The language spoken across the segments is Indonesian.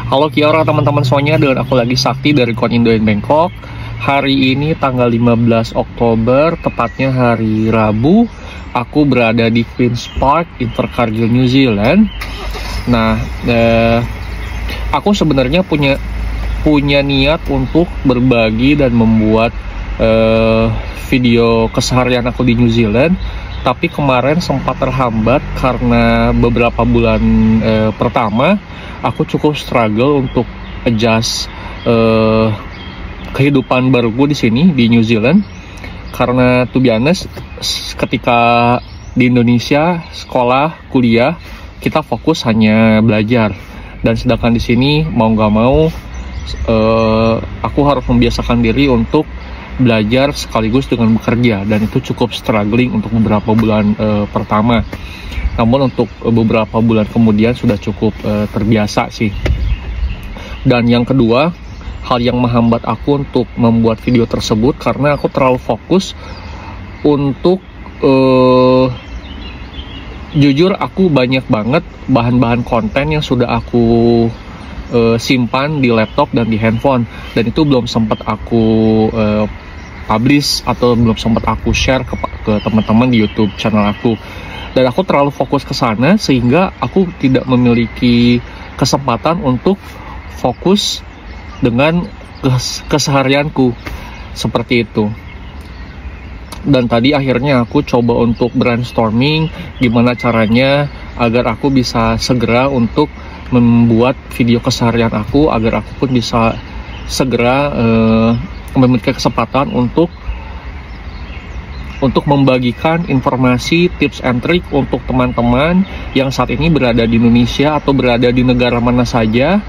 Halo Kiora teman-teman semuanya, dengan aku lagi Sakti dari Kon Indo in Bangkok. Hari ini tanggal 15 Oktober, tepatnya hari Rabu. Aku berada di Queen's Park, Invercargill, New Zealand. Nah, aku sebenarnya punya niat untuk berbagi dan membuat video keseharian aku di New Zealand. Tapi kemarin sempat terhambat karena beberapa bulan pertama aku cukup struggle untuk adjust kehidupan baruku di sini di New Zealand. Karena to be honest, ketika di Indonesia sekolah, kuliah, kita fokus hanya belajar. Dan sedangkan di sini mau nggak mau aku harus membiasakan diri untuk belajar sekaligus dengan bekerja, dan itu cukup struggling untuk beberapa bulan pertama. Namun untuk beberapa bulan kemudian sudah cukup terbiasa sih. Dan yang kedua, hal yang menghambat aku untuk membuat video tersebut karena aku terlalu fokus untuk jujur aku banyak banget bahan-bahan konten yang sudah aku simpan di laptop dan di handphone, dan itu belum sempat aku publish atau belum sempat aku share ke teman-teman di YouTube channel aku. Dan aku terlalu fokus ke sana sehingga aku tidak memiliki kesempatan untuk fokus dengan keseharianku seperti itu. Dan tadi akhirnya aku coba untuk brainstorming gimana caranya agar aku bisa segera untuk membuat video keseharian aku, agar aku pun bisa segera memiliki kesempatan untuk membagikan informasi, tips and trick untuk teman-teman yang saat ini berada di Indonesia atau berada di negara mana saja,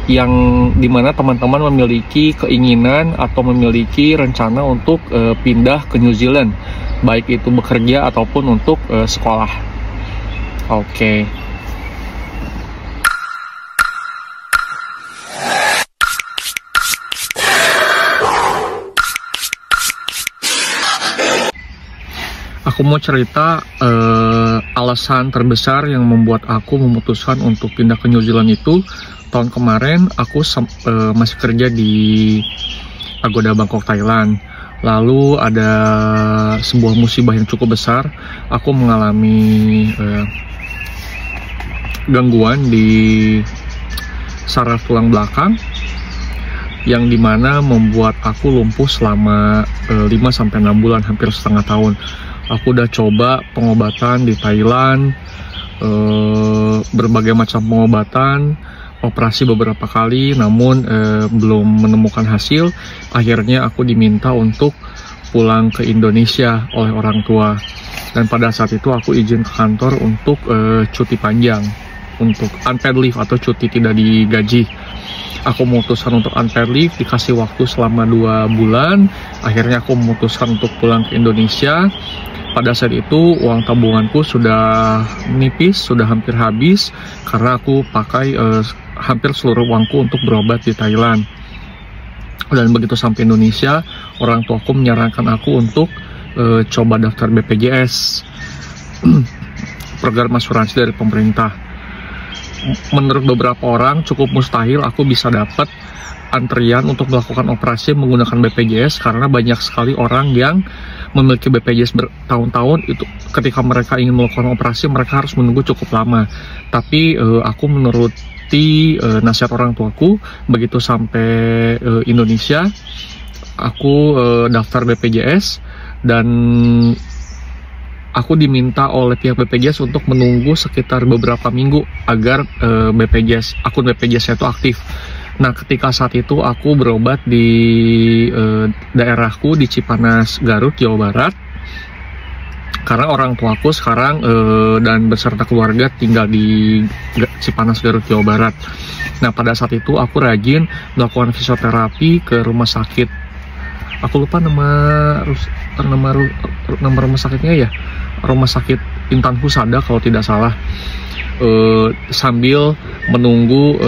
yang dimana teman-teman memiliki keinginan atau memiliki rencana untuk pindah ke New Zealand, baik itu bekerja ataupun untuk sekolah. Oke. Aku mau cerita alasan terbesar yang membuat aku memutuskan untuk pindah ke New Zealand itu. Tahun kemarin aku masih kerja di Agoda Bangkok, Thailand. Lalu ada sebuah musibah yang cukup besar. Aku mengalami gangguan di saraf tulang belakang, yang dimana membuat aku lumpuh selama 5-6 bulan, hampir setengah tahun. Aku udah coba pengobatan di Thailand, berbagai macam pengobatan, operasi beberapa kali, namun belum menemukan hasil. Akhirnya aku diminta untuk pulang ke Indonesia oleh orang tua. Dan pada saat itu aku izin ke kantor untuk cuti panjang, untuk unpaid leave atau cuti tidak digaji. Aku memutuskan untuk unpaid leave, dikasih waktu selama 2 bulan. Akhirnya aku memutuskan untuk pulang ke Indonesia. Pada saat itu uang tabunganku sudah menipis, sudah hampir habis, karena aku pakai hampir seluruh uangku untuk berobat di Thailand. Dan begitu sampai Indonesia, orang tuaku menyarankan aku untuk coba daftar BPJS, program asuransi dari pemerintah. Menurut beberapa orang cukup mustahil aku bisa dapat antrian untuk melakukan operasi menggunakan BPJS, karena banyak sekali orang yang memiliki BPJS bertahun-tahun. Itu ketika mereka ingin melakukan operasi, mereka harus menunggu cukup lama. Tapi aku menuruti nasihat orang tuaku. Begitu sampai Indonesia, aku daftar BPJS, dan aku diminta oleh pihak BPJS untuk menunggu sekitar beberapa minggu agar akun BPJS itu aktif. Nah, ketika saat itu aku berobat di daerahku di Cipanas, Garut, Jawa Barat, karena orang tuaku sekarang dan beserta keluarga tinggal di Cipanas, Garut, Jawa Barat. Nah, pada saat itu aku rajin melakukan fisioterapi ke rumah sakit. Aku lupa nama rumah sakitnya ya, Rumah Sakit Intan Husada kalau tidak salah. Sambil menunggu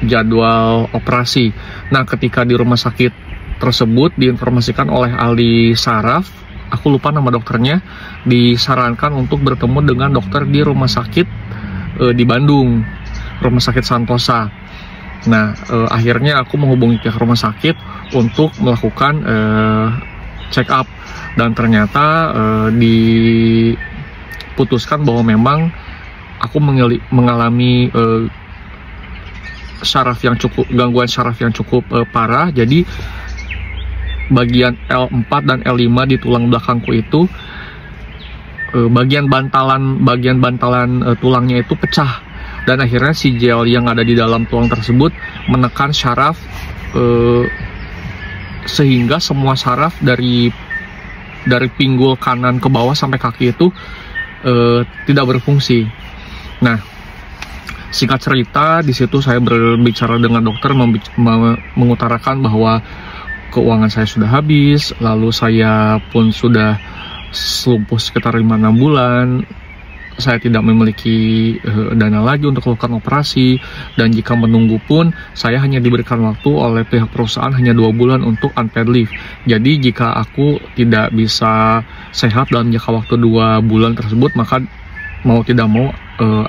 jadwal operasi. Nah, ketika di rumah sakit tersebut diinformasikan oleh ahli saraf, aku lupa nama dokternya, disarankan untuk bertemu dengan dokter di rumah sakit di Bandung, Rumah Sakit Santosa. Nah, akhirnya aku menghubungi pihak rumah sakit untuk melakukan check up, dan ternyata diputuskan bahwa memang aku mengalami gangguan syaraf yang cukup parah. Jadi bagian L4 dan L5 di tulang belakangku itu, bagian bantalan tulangnya itu pecah, dan akhirnya si gel yang ada di dalam tulang tersebut menekan syaraf, sehingga semua syaraf dari pinggul kanan ke bawah sampai kaki itu tidak berfungsi. Nah, singkat cerita, di situ saya berbicara dengan dokter, mengutarakan bahwa keuangan saya sudah habis, lalu saya pun sudah lumpuh sekitar 5-6 bulan. Saya tidak memiliki dana lagi untuk melakukan operasi, dan jika menunggu pun saya hanya diberikan waktu oleh pihak perusahaan hanya 2 bulan untuk unpaid leave. Jadi jika aku tidak bisa sehat dalam jangka waktu 2 bulan tersebut, maka mau tidak mau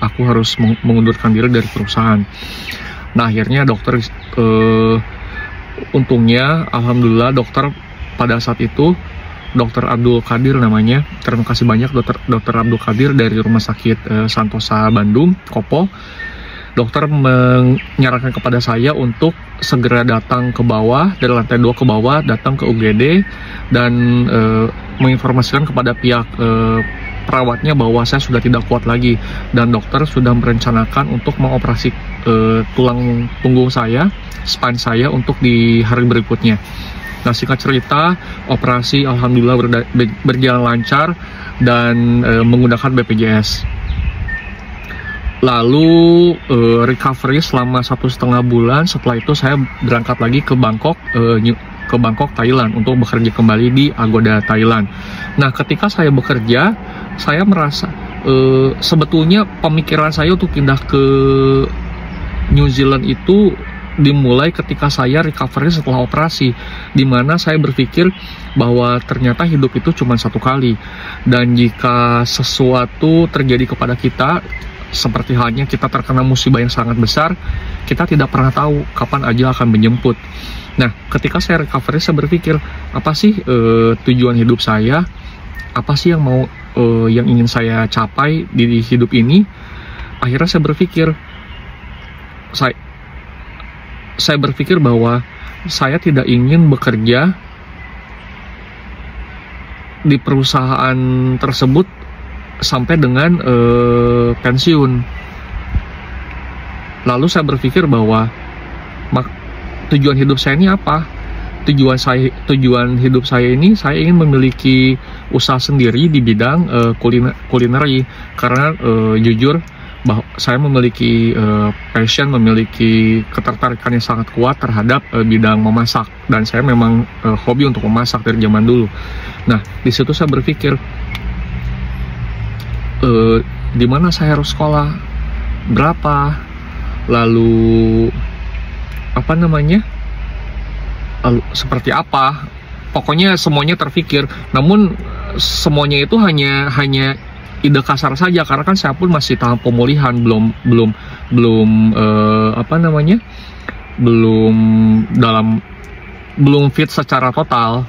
aku harus mengundurkan diri dari perusahaan. Nah, akhirnya dokter, untungnya alhamdulillah dokter pada saat itu, Dr. Abdul Qadir namanya, terima kasih banyak Dr. Abdul Qadir dari Rumah Sakit Santosa Bandung, Kopo. Dokter menyarankan kepada saya untuk segera datang ke bawah, dari lantai 2 ke bawah, datang ke UGD, dan menginformasikan kepada pihak perawatnya bahwa saya sudah tidak kuat lagi, dan dokter sudah merencanakan untuk mengoperasi tulang punggung saya, spine saya, untuk di hari berikutnya. Nah, singkat cerita, operasi alhamdulillah berjalan lancar dan menggunakan BPJS. Lalu recovery selama 1,5 bulan. Setelah itu saya berangkat lagi ke Bangkok, Thailand, untuk bekerja kembali di Agoda Thailand. Nah, ketika saya bekerja, saya merasa sebetulnya pemikiran saya untuk pindah ke New Zealand itu dimulai ketika saya recovery setelah operasi, dimana saya berpikir bahwa ternyata hidup itu cuma satu kali, dan jika sesuatu terjadi kepada kita, seperti halnya kita terkena musibah yang sangat besar, kita tidak pernah tahu kapan ajal akan menjemput. Nah, ketika saya recovery, saya berpikir, apa sih tujuan hidup saya, apa sih yang ingin saya capai di hidup ini. Akhirnya saya berpikir bahwa saya tidak ingin bekerja di perusahaan tersebut sampai dengan pensiun. Lalu saya berpikir bahwa tujuan hidup saya ini apa? Tujuan hidup saya ini, saya ingin memiliki usaha sendiri di bidang kulineri, karena jujur saya memiliki passion, memiliki ketertarikan yang sangat kuat terhadap bidang memasak, dan saya memang hobi untuk memasak dari zaman dulu. Nah, di situ saya berpikir, di mana saya harus sekolah, berapa, lalu seperti apa. Pokoknya semuanya terpikir, namun semuanya itu hanya ide kasar saja, karena kan saya pun masih tahap pemulihan, belum fit secara total.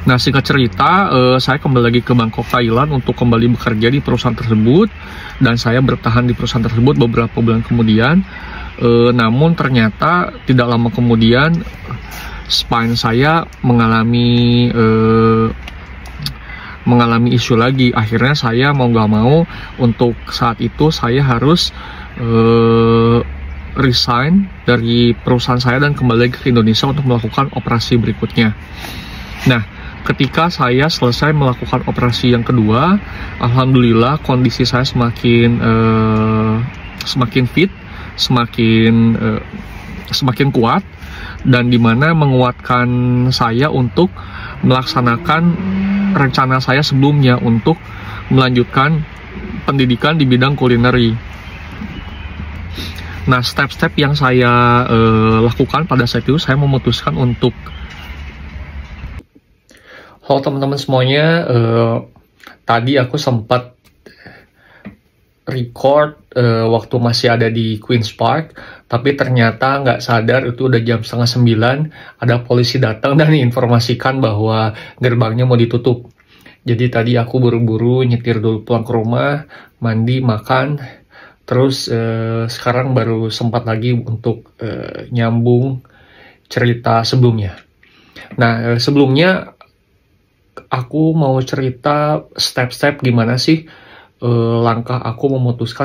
Nah, singkat cerita, saya kembali lagi ke Bangkok, Thailand, untuk kembali bekerja di perusahaan tersebut, dan saya bertahan di perusahaan tersebut beberapa bulan kemudian. Namun ternyata tidak lama kemudian spine saya mengalami isu lagi. Akhirnya saya mau nggak mau, untuk saat itu saya harus resign dari perusahaan saya dan kembali ke Indonesia untuk melakukan operasi berikutnya. Nah, ketika saya selesai melakukan operasi yang kedua, alhamdulillah kondisi saya semakin fit, semakin kuat, dan dimana menguatkan saya untuk melaksanakan rencana saya sebelumnya untuk melanjutkan pendidikan di bidang kulineri. Nah, step-step yang saya lakukan pada saat itu, saya memutuskan untuk, halo teman-teman semuanya, tadi aku sempat record waktu masih ada di Queen's Park, tapi ternyata nggak sadar itu udah jam setengah 9, ada polisi datang dan informasikan bahwa gerbangnya mau ditutup. Jadi tadi aku buru-buru nyetir dulu pulang ke rumah, mandi, makan, terus sekarang baru sempat lagi untuk nyambung cerita sebelumnya. Nah, sebelumnya aku mau cerita step-step gimana sih langkah aku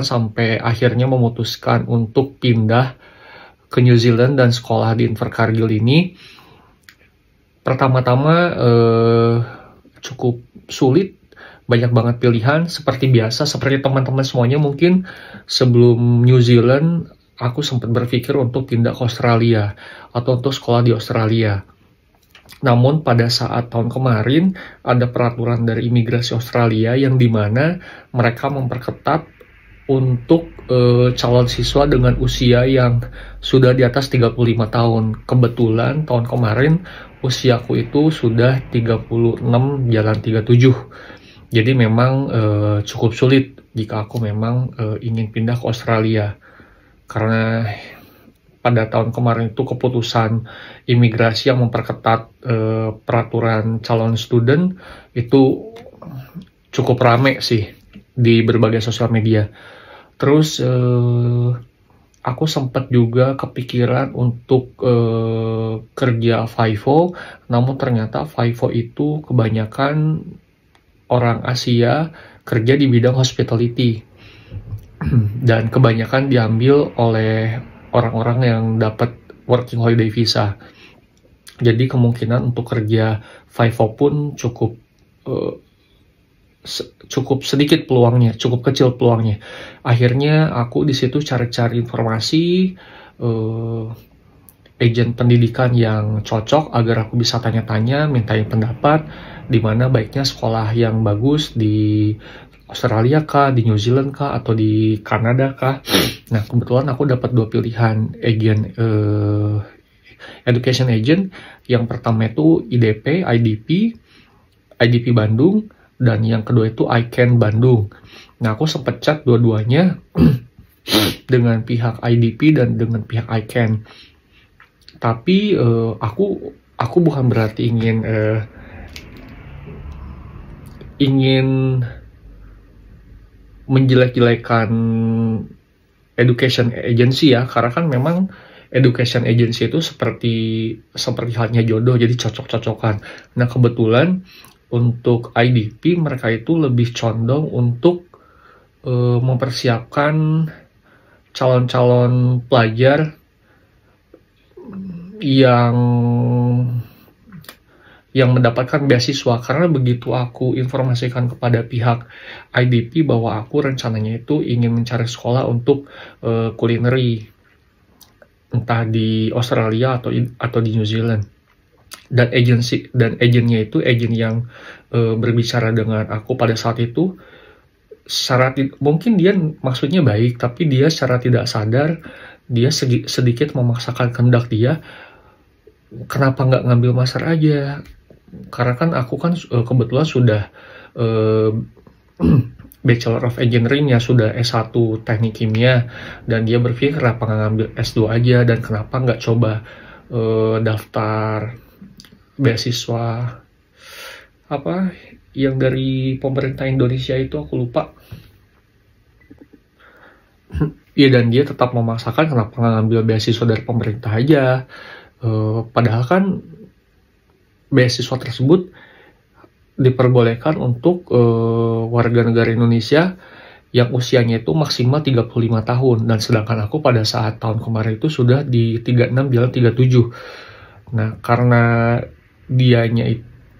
sampai akhirnya memutuskan untuk pindah ke New Zealand dan sekolah di Invercargill ini. Pertama-tama cukup sulit, banyak banget pilihan. Seperti biasa, seperti teman-teman semuanya mungkin sebelum New Zealand aku sempat berpikir untuk pindah ke Australia atau untuk sekolah di Australia. Namun pada saat tahun kemarin ada peraturan dari imigrasi Australia yang dimana mereka memperketat untuk calon siswa dengan usia yang sudah di atas 35 tahun. Kebetulan tahun kemarin usiaku itu sudah 36 jalan 37. Jadi memang cukup sulit jika aku memang ingin pindah ke Australia. Karena pada tahun kemarin itu keputusan imigrasi yang memperketat peraturan calon student itu cukup rame sih di berbagai sosial media. Terus aku sempat juga kepikiran untuk kerja FIFO, namun ternyata FIFO itu kebanyakan orang Asia kerja di bidang hospitality dan kebanyakan diambil oleh orang-orang yang dapat working holiday visa. Jadi kemungkinan untuk kerja FIFO pun cukup sedikit peluangnya, cukup kecil peluangnya. Akhirnya aku di situ cari-cari informasi agen pendidikan yang cocok agar aku bisa tanya-tanya, mintain pendapat di mana baiknya sekolah yang bagus di Australia kah, di New Zealand kah, atau di Kanada kah. Nah, kebetulan aku dapat dua pilihan agen education agent. Yang pertama itu IDP, IDP Bandung, dan yang kedua itu ICANN Bandung. Nah, aku sempat chat dua-duanya dengan pihak IDP dan dengan pihak ICANN. Tapi aku bukan berarti ingin menjelek-jelekan education agency ya, karena kan memang education agency itu seperti halnya jodoh, jadi cocok-cocokan. Nah, kebetulan untuk IDP mereka itu lebih condong untuk mempersiapkan calon-calon pelajar yang mendapatkan beasiswa. Karena begitu aku informasikan kepada pihak IDP bahwa aku rencananya itu ingin mencari sekolah untuk culinary, entah di Australia atau di New Zealand, dan agennya itu agen yang berbicara dengan aku pada saat itu mungkin dia maksudnya baik, tapi dia secara tidak sadar dia sedikit memaksakan kehendak dia. Kenapa nggak ngambil master aja? Karena kan aku kan kebetulan sudah Bachelor of Engineering ya, sudah S1 Teknik Kimia, dan dia berpikir kenapa nggak ngambil S2 aja, dan kenapa nggak coba daftar beasiswa apa yang dari pemerintah Indonesia itu, aku lupa. Iya, dan dia tetap memaksakan kenapa nggak ngambil beasiswa dari pemerintah aja. Padahal kan beasiswa tersebut diperbolehkan untuk warga negara Indonesia yang usianya itu maksimal 35 tahun, dan sedangkan aku pada saat tahun kemarin itu sudah di 36 jalan 37. Nah, karena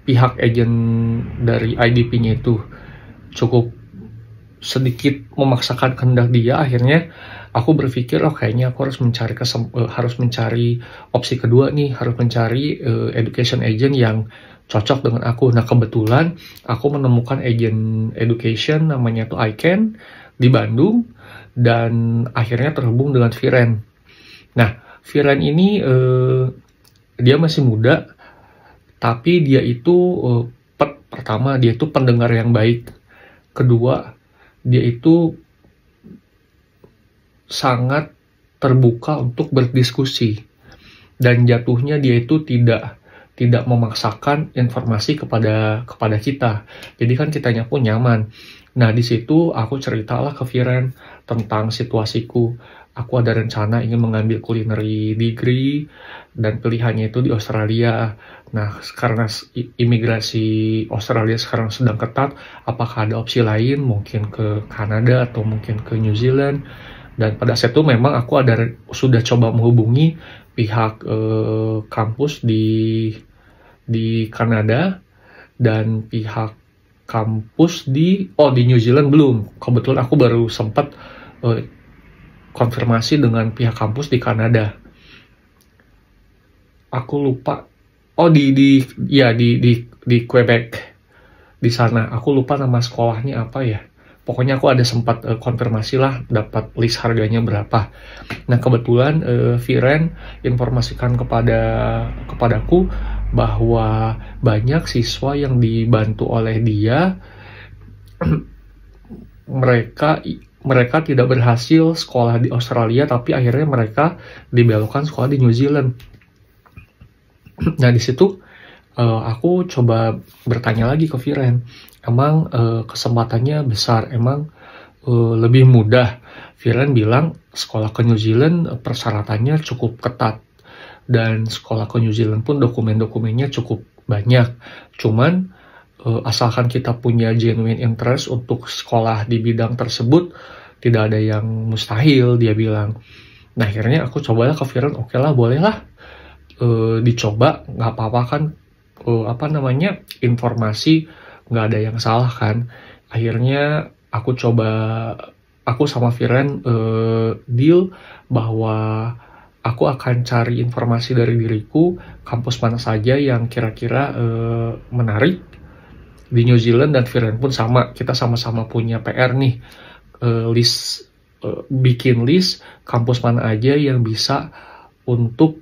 pihak agen dari IDP-nya itu cukup sedikit memaksakan kehendak dia, akhirnya aku berpikir kayaknya aku harus mencari opsi kedua nih, harus mencari education agent yang cocok dengan aku. Nah, kebetulan aku menemukan agen education namanya tuh ICANN di Bandung, dan akhirnya terhubung dengan Viren. Nah, Viren ini dia masih muda, tapi dia itu pertama dia itu pendengar yang baik, kedua dia itu sangat terbuka untuk berdiskusi, dan jatuhnya dia itu tidak memaksakan informasi kepada kita. Jadi kan kitanya pun nyaman. Nah, di situ aku ceritalah ke Viren tentang situasiku. Aku ada rencana ingin mengambil culinary degree dan pilihannya itu di Australia. Nah, karena imigrasi Australia sekarang sedang ketat, apakah ada opsi lain, mungkin ke Kanada atau mungkin ke New Zealand. Dan pada saat itu memang aku sudah coba menghubungi pihak kampus di Kanada dan pihak kampus di New Zealand belum. Kebetulan aku baru sempat konfirmasi dengan pihak kampus di Kanada. Aku lupa. Di Quebec. Di sana. Aku lupa nama sekolahnya apa ya. Pokoknya aku ada sempat konfirmasi lah, dapat list harganya berapa. Nah, kebetulan Viren informasikan kepadaku bahwa banyak siswa yang dibantu oleh dia, mereka tidak berhasil sekolah di Australia, tapi akhirnya mereka dibelokkan sekolah di New Zealand. Nah, di situ aku coba bertanya lagi ke Viren, emang kesempatannya besar, emang lebih mudah. Viren bilang sekolah ke New Zealand persyaratannya cukup ketat, dan sekolah ke New Zealand pun dokumen-dokumennya cukup banyak. Cuman asalkan kita punya genuine interest untuk sekolah di bidang tersebut, tidak ada yang mustahil, dia bilang. Nah, akhirnya aku cobalah ke Viren, oke lah, boleh lah dicoba, nggak apa-apa kan, informasi nggak ada yang salah kan. Akhirnya aku sama Viren deal bahwa aku akan cari informasi dari diriku, kampus mana saja yang kira-kira menarik di New Zealand, dan Viren pun sama, kita sama-sama punya PR nih, bikin list kampus mana aja yang bisa untuk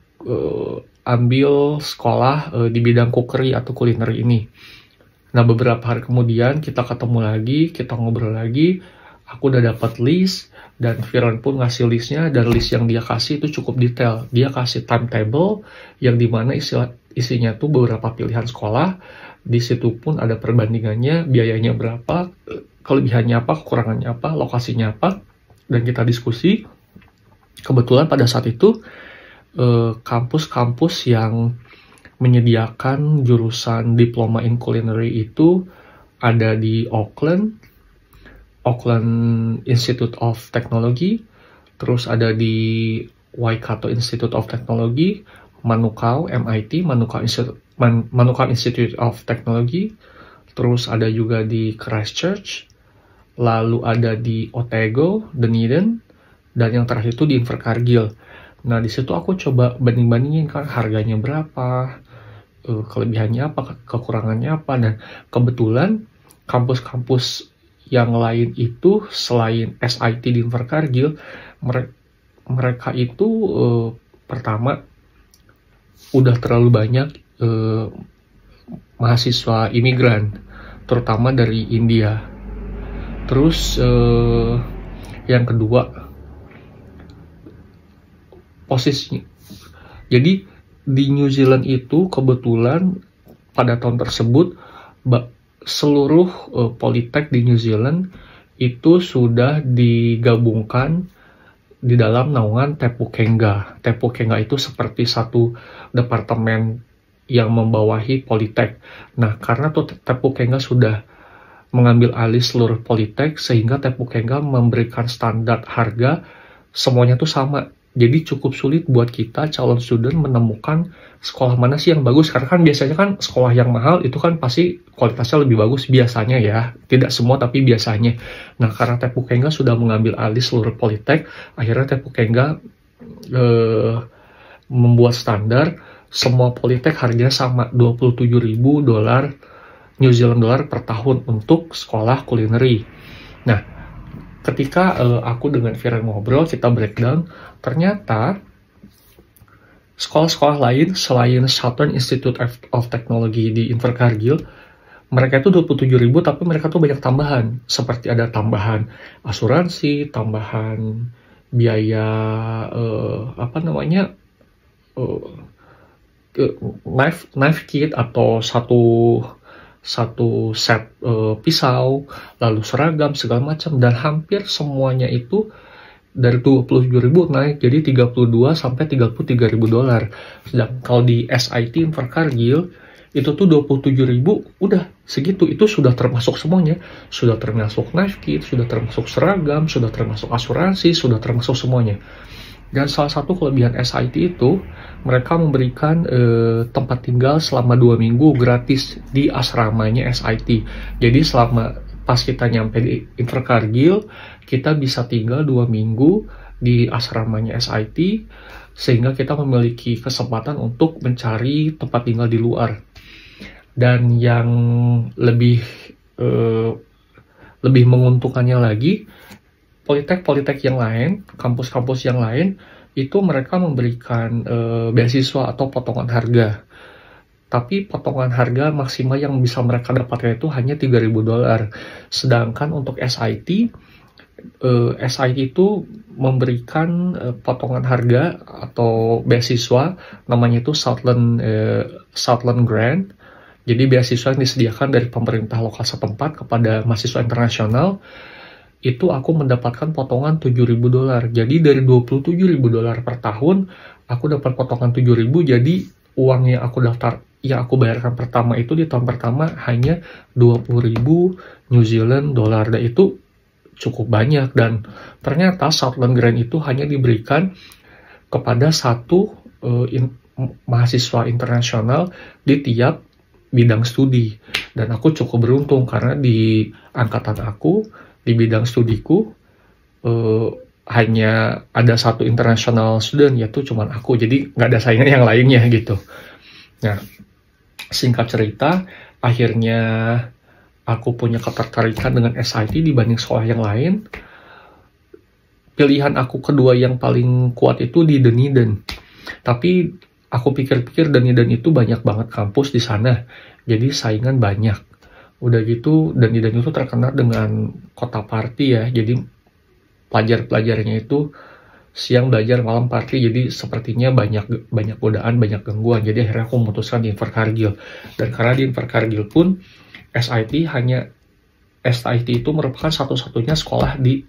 ambil sekolah di bidang cookery atau culinary ini. Nah, beberapa hari kemudian kita ketemu lagi, kita ngobrol lagi, aku udah dapat list, dan Viren pun ngasih listnya, dan list yang dia kasih itu cukup detail. Dia kasih timetable yang dimana isinya tuh beberapa pilihan sekolah, di situ pun ada perbandingannya, biayanya berapa, kelebihannya apa, kekurangannya apa, lokasinya apa, dan kita diskusi. Kebetulan pada saat itu kampus-kampus yang menyediakan jurusan diploma in culinary itu ada di Auckland Institute of Technology, terus ada di Waikato Institute of Technology, Manukau MIT, Manukau Institute of Technology, terus ada juga di Christchurch, lalu ada di Otago, Dunedin, dan yang terakhir itu di Invercargill. Nah, di situ aku coba banding-bandingin kan, harganya berapa, kelebihannya apa, kekurangannya apa. Dan kebetulan kampus-kampus yang lain itu selain SIT di Invercargill, mereka itu pertama udah terlalu banyak mahasiswa imigran, terutama dari India. Terus yang kedua, posisinya. Jadi di New Zealand itu kebetulan pada tahun tersebut seluruh politek di New Zealand itu sudah digabungkan di dalam naungan Tepu Kenga. Tepu Kenga itu seperti satu departemen yang membawahi politek. Nah, karena Tepu Kenga sudah mengambil alih seluruh politek, sehingga Tepu Kenga memberikan standar harga semuanya tuh sama. Jadi cukup sulit buat kita calon student menemukan sekolah mana sih yang bagus, karena kan biasanya kan sekolah yang mahal itu kan pasti kualitasnya lebih bagus biasanya ya, tidak semua tapi biasanya. Nah, karena Tepu Kenga sudah mengambil alih seluruh politek, akhirnya Tepu Kenga membuat standar semua politek harganya sama, $27.000 New Zealand dollar per tahun untuk sekolah culinary. Nah, ketika aku dengan Viren ngobrol, kita breakdown, ternyata sekolah-sekolah lain selain Southern Institute of Technology di Invercargill, mereka itu 27.000, tapi mereka tuh banyak tambahan, seperti ada tambahan asuransi, tambahan biaya apa namanya, knife kit atau satu set pisau, lalu seragam segala macam, dan hampir semuanya itu dari 27.000 naik jadi 32 sampai 33.000 dolar. Sedangkan kalau di SIT Invercargill itu tuh 27.000 udah segitu, itu sudah termasuk semuanya, sudah termasuk knife kit, sudah termasuk seragam, sudah termasuk asuransi, sudah termasuk semuanya. Dan salah satu kelebihan SIT itu, mereka memberikan tempat tinggal selama 2 minggu gratis di asramanya SIT. Jadi pas kita nyampe di Invercargill, kita bisa tinggal 2 minggu di asramanya SIT, sehingga kita memiliki kesempatan untuk mencari tempat tinggal di luar. Dan yang lebih menguntungkannya lagi, politek yang lain, kampus-kampus yang lain, itu mereka memberikan beasiswa atau potongan harga. Tapi potongan harga maksimal yang bisa mereka dapatkan itu hanya 3.000 dolar. Sedangkan untuk SIT itu memberikan potongan harga atau beasiswa, namanya itu Southland Grant. Jadi beasiswa yang disediakan dari pemerintah lokal setempat kepada mahasiswa internasional. Itu aku mendapatkan potongan 7.000 dolar. Jadi dari 27.000 dolar per tahun, aku dapat potongan 7.000. Jadi uang yang aku bayarkan pertama itu di tahun pertama hanya 20.000 New Zealand dollar. Dan itu cukup banyak. Dan ternyata Southland Grant itu hanya diberikan kepada satu mahasiswa internasional di tiap bidang studi. Dan aku cukup beruntung karena di angkatan aku, di bidang studiku, hanya ada satu international student, yaitu cuman aku, jadi nggak ada saingan yang lainnya gitu. Nah, singkat cerita, akhirnya aku punya ketertarikan dengan SIT dibanding sekolah yang lain. Pilihan aku kedua yang paling kuat itu di Dunedin, tapi aku pikir-pikir Dunedin itu banyak banget kampus di sana, jadi saingan banyak. Udah gitu, Dunedin itu terkenal dengan kota party ya, jadi pelajar-pelajarnya itu siang belajar, malam party, jadi sepertinya banyak godaan, banyak gangguan. Jadi akhirnya aku memutuskan di Invercargill. Dan karena di Invercargill pun SIT itu merupakan satu-satunya sekolah di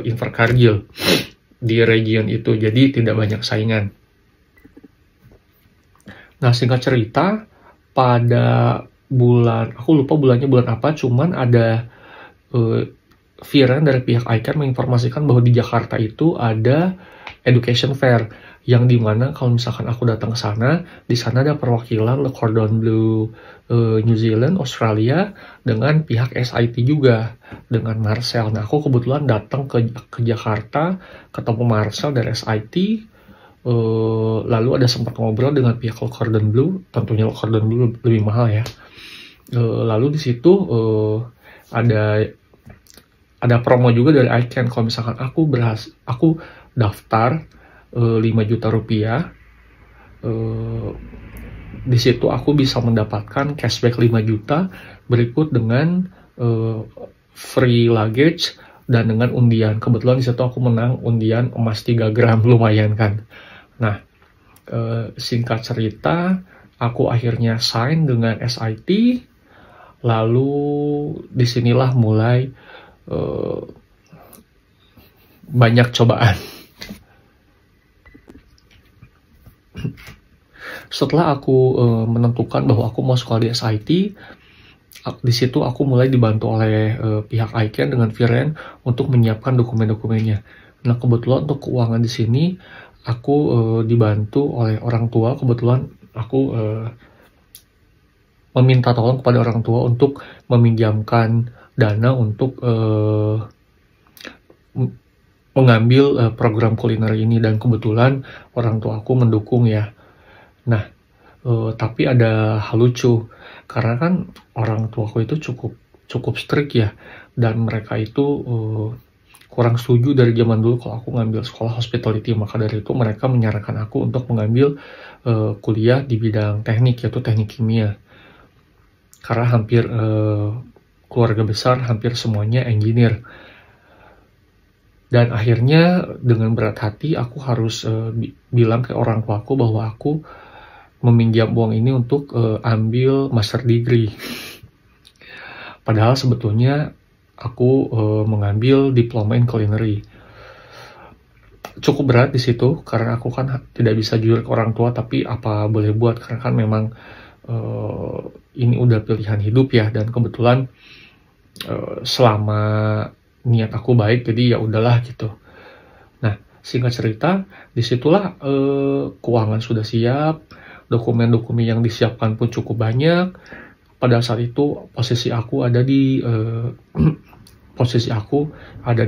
Invercargill di region itu, jadi tidak banyak saingan. Nah, singkat cerita, pada aku lupa bulannya bulan apa, cuman ada Viren dari pihak ICANN menginformasikan bahwa di Jakarta itu ada education fair, yang dimana kalau misalkan aku datang ke sana, di sana ada perwakilan Le Cordon Bleu New Zealand, Australia, dengan pihak SIT juga, dengan Marcel. Nah, aku kebetulan datang ke Jakarta, ketemu Marcel dari SIT, lalu ada sempat ngobrol dengan pihak Le Cordon Bleu, tentunya Le Cordon Bleu lebih mahal ya. Lalu di situ ada promo juga dari ICANN. Kalau misalkan aku daftar 5 juta rupiah, di situ aku bisa mendapatkan cashback 5 juta berikut dengan free luggage dan dengan undian. Kebetulan di situ aku menang undian emas 3 gram, lumayan kan. Nah, singkat cerita, aku akhirnya sign dengan SIT. Lalu disinilah mulai banyak cobaan. Setelah aku menentukan bahwa aku mau sekolah di SIT, di situ aku mulai dibantu oleh pihak ICANN dengan Viren untuk menyiapkan dokumen-dokumennya. Nah, kebetulan untuk keuangan di sini aku dibantu oleh orang tua. Kebetulan aku meminta tolong kepada orang tua untuk meminjamkan dana untuk mengambil program kuliner ini, dan kebetulan orang tua aku mendukung ya. Nah, tapi ada hal lucu, karena kan orang tuaku itu cukup strict ya, dan mereka itu kurang setuju dari zaman dulu kalau aku ngambil sekolah hospitality. Maka dari itu mereka menyarankan aku untuk mengambil kuliah di bidang teknik, yaitu teknik kimia. Karena hampir keluarga besar hampir semuanya engineer. Dan akhirnya dengan berat hati aku harus bilang ke orang tuaku bahwa aku meminjam uang ini untuk ambil master degree. Padahal sebetulnya aku mengambil diploma in culinary. Cukup berat di situ karena aku kan tidak bisa jujur ke orang tua, tapi apa boleh buat karena kan memang ini udah pilihan hidup ya, dan kebetulan selama niat aku baik jadi ya udahlah gitu. Nah, singkat cerita disitulah keuangan sudah siap, dokumen-dokumen yang disiapkan pun cukup banyak. Pada saat itu posisi aku ada di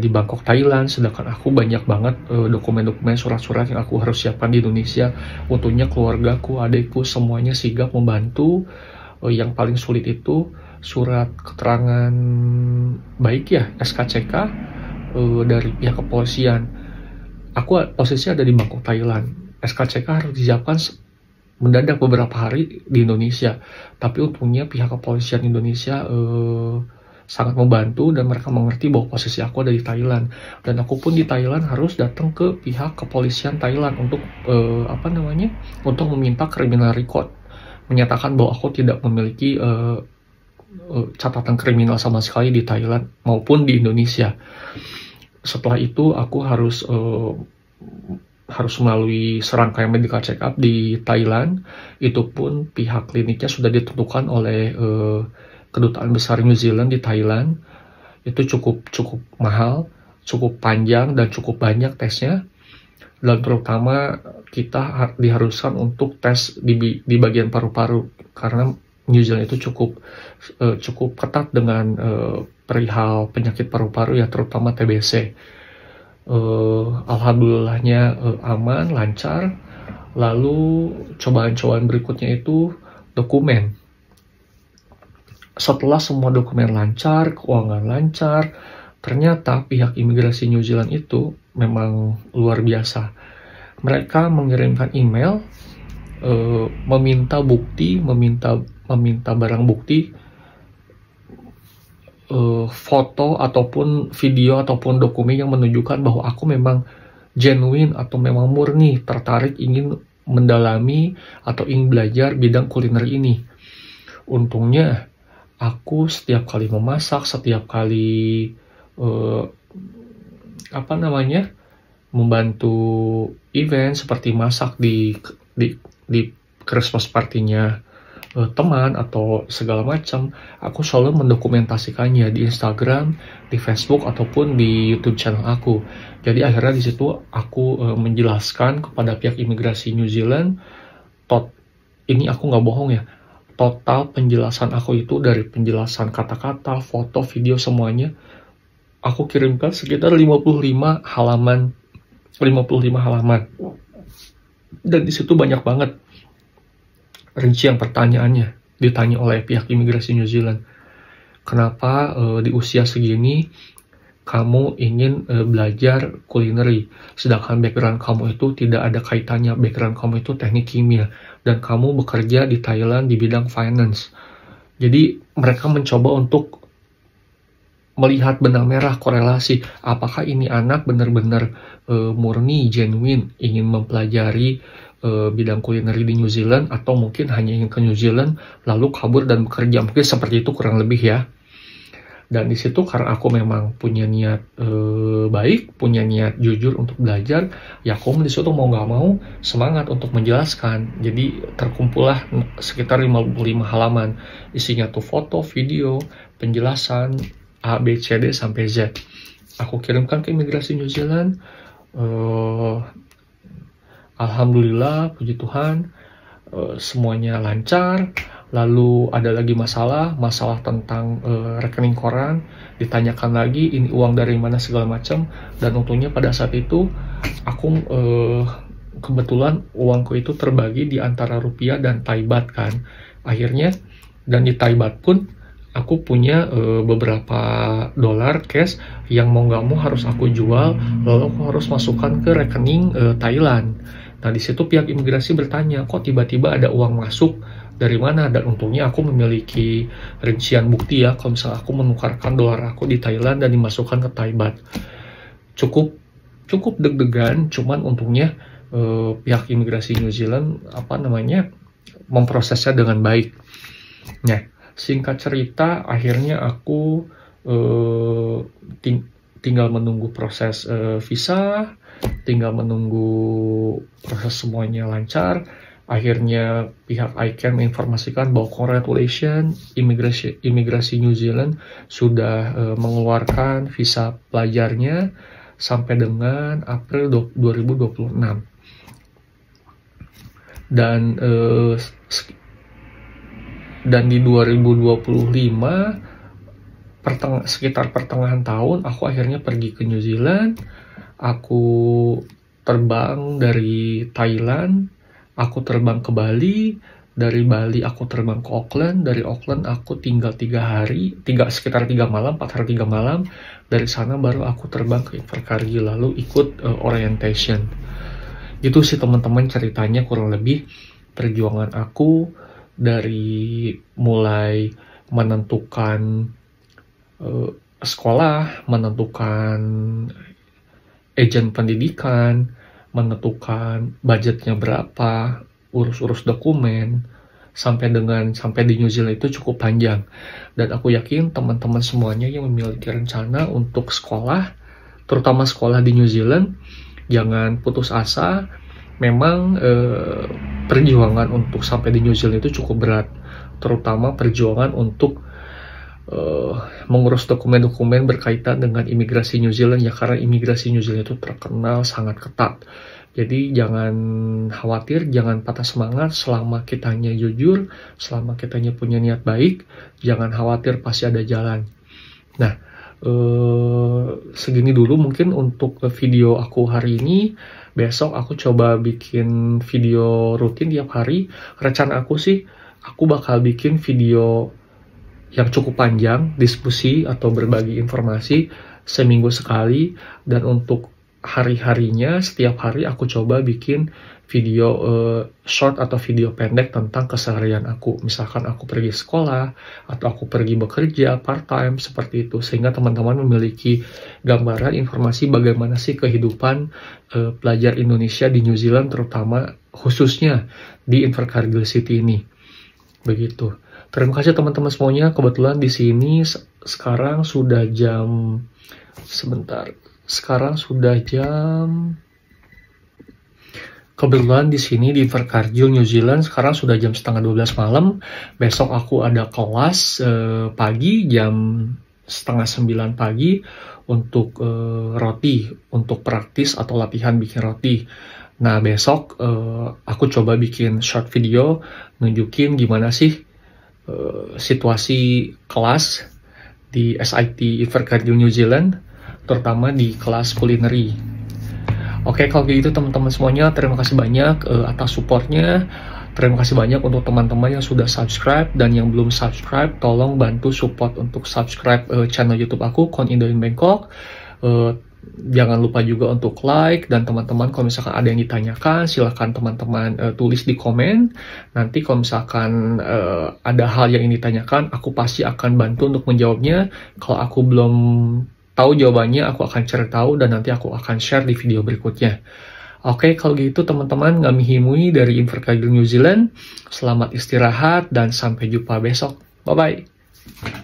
Bangkok, Thailand, sedangkan aku banyak banget dokumen-dokumen, surat-surat yang aku harus siapkan di Indonesia. Untungnya keluargaku, adikku semuanya sigap membantu. Yang paling sulit itu surat keterangan baik ya, SKCK dari pihak kepolisian. Aku posisi ada di Bangkok, Thailand. SKCK harus disiapkan mendadak beberapa hari di Indonesia. Tapi untungnya pihak kepolisian Indonesia sangat membantu dan mereka mengerti bahwa posisi aku ada di Thailand. Dan aku pun di Thailand harus datang ke pihak kepolisian Thailand untuk untuk meminta criminal record, menyatakan bahwa aku tidak memiliki catatan kriminal sama sekali di Thailand maupun di Indonesia. Setelah itu aku harus melalui serangkaian medical check up di Thailand. Itu pun pihak kliniknya sudah ditentukan oleh Kedutaan Besar New Zealand di Thailand. Itu cukup mahal, cukup panjang, dan cukup banyak tesnya. Dan terutama kita diharuskan untuk tes di bagian paru-paru karena New Zealand itu cukup ketat dengan perihal penyakit paru-paru ya, terutama TBC. Alhamdulillahnya aman, lancar. Lalu cobaan-cobaan berikutnya itu dokumen. Setelah semua dokumen lancar, keuangan lancar, ternyata pihak imigrasi New Zealand itu memang luar biasa. Mereka mengirimkan email meminta bukti, meminta barang bukti, foto ataupun video ataupun dokumen yang menunjukkan bahwa aku memang genuine atau memang murni tertarik ingin mendalami atau ingin belajar bidang kuliner ini. Untungnya aku setiap kali memasak, setiap kali membantu event seperti masak di Christmas partinya teman atau segala macam, aku selalu mendokumentasikannya di Instagram, di Facebook ataupun di YouTube channel aku. Jadi akhirnya di situ aku menjelaskan kepada pihak imigrasi New Zealand, ini aku nggak bohong ya, total penjelasan aku itu dari penjelasan kata-kata, foto, video semuanya aku kirimkan sekitar 55 halaman. Dan di situ banyak banget rincian pertanyaannya. Ditanya oleh pihak imigrasi New Zealand, kenapa di usia segini kamu ingin belajar kulineri, sedangkan background kamu itu tidak ada kaitannya, background kamu itu teknik kimia, dan kamu bekerja di Thailand di bidang finance. Jadi mereka mencoba untuk melihat benang merah korelasi, apakah ini anak benar-benar murni, genuine, ingin mempelajari bidang kulineri di New Zealand, atau mungkin hanya ingin ke New Zealand lalu kabur dan bekerja, mungkin seperti itu kurang lebih ya. Dan di situ karena aku memang punya niat baik, punya niat jujur untuk belajar, ya aku di situ mau nggak mau semangat untuk menjelaskan. Jadi terkumpullah sekitar 55 halaman, isinya tuh foto, video, penjelasan A, B, C, D sampai Z. Aku kirimkan ke imigrasi New Zealand. Alhamdulillah, puji Tuhan, semuanya lancar. Lalu ada lagi masalah tentang rekening koran, ditanyakan lagi ini uang dari mana segala macam. Dan untungnya pada saat itu aku kebetulan uangku itu terbagi di antara rupiah dan Thai baht kan. Akhirnya, dan di Thai baht pun aku punya beberapa dolar cash yang mau nggak mau harus aku jual, lalu aku harus masukkan ke rekening Thailand. Nah di situ pihak imigrasi bertanya, kok tiba-tiba ada uang masuk dari mana? Dan untungnya aku memiliki rincian bukti ya, kalau misalnya aku menukarkan dolar aku di Thailand dan dimasukkan ke Thai baht. cukup deg-degan, cuman untungnya pihak imigrasi New Zealand memprosesnya dengan baik. Nah, singkat cerita, akhirnya aku tinggal menunggu proses visa, tinggal menunggu proses semuanya lancar. Akhirnya pihak ICANN menginformasikan bahwa congratulations, imigrasi New Zealand sudah mengeluarkan visa pelajarnya sampai dengan April 2026. Dan di 2025 sekitar pertengahan tahun aku akhirnya pergi ke New Zealand. Aku terbang dari Thailand, aku terbang ke Bali, dari Bali aku terbang ke Auckland, dari Auckland aku tinggal 3 hari, sekitar 3 malam, 4 hari 3 malam. Dari sana baru aku terbang ke Invercargill, lalu ikut orientation. Itu sih teman-teman ceritanya kurang lebih perjuangan aku dari mulai menentukan sekolah, menentukan agen pendidikan, menentukan budgetnya berapa, urus-urus dokumen, sampai di New Zealand itu cukup panjang. Dan aku yakin teman-teman semuanya yang memiliki rencana untuk sekolah, terutama sekolah di New Zealand, jangan putus asa. Memang perjuangan untuk sampai di New Zealand itu cukup berat, terutama perjuangan untuk mengurus dokumen-dokumen berkaitan dengan imigrasi New Zealand ya, karena imigrasi New Zealand itu terkenal sangat ketat. Jadi jangan khawatir, jangan patah semangat selama kitanya jujur, selama kitanya punya niat baik, jangan khawatir, pasti ada jalan. Nah, segini dulu mungkin untuk video aku hari ini. Besok aku coba bikin video rutin tiap hari. Rencana aku sih, aku bakal bikin video yang cukup panjang, diskusi atau berbagi informasi seminggu sekali. Dan untuk hari-harinya, setiap hari aku coba bikin video short atau video pendek tentang keseharian aku. Misalkan aku pergi sekolah, atau aku pergi bekerja part-time, seperti itu. Sehingga teman-teman memiliki gambaran informasi bagaimana sih kehidupan pelajar Indonesia di New Zealand, terutama khususnya di Invercargill City ini. Begitu. Terima kasih teman-teman semuanya. Kebetulan di sini sekarang sudah jam... Kebetulan di sini di Invercargill New Zealand sekarang sudah jam setengah 12 malam. Besok aku ada kelas pagi jam setengah 9 pagi untuk roti, untuk praktis atau latihan bikin roti. Nah, besok aku coba bikin short video nunjukin gimana sih situasi kelas di SIT Invercargill New Zealand, terutama di kelas culinary. Oke, kalau gitu teman-teman semuanya, terima kasih banyak atas supportnya. Terima kasih banyak untuk teman-teman yang sudah subscribe, dan yang belum subscribe, tolong bantu support untuk subscribe channel YouTube aku, Con Indo in Bangkok. Jangan lupa juga untuk like, dan teman-teman kalau misalkan ada yang ditanyakan, silahkan teman-teman tulis di komen. Nanti kalau misalkan ada hal yang ingin ditanyakan, aku pasti akan bantu untuk menjawabnya. Kalau aku belum tahu jawabannya, aku akan cari tahu dan nanti aku akan share di video berikutnya. Oke, kalau gitu teman-teman, Ngami Himui dari Invercargill New Zealand. Selamat istirahat dan sampai jumpa besok. Bye-bye.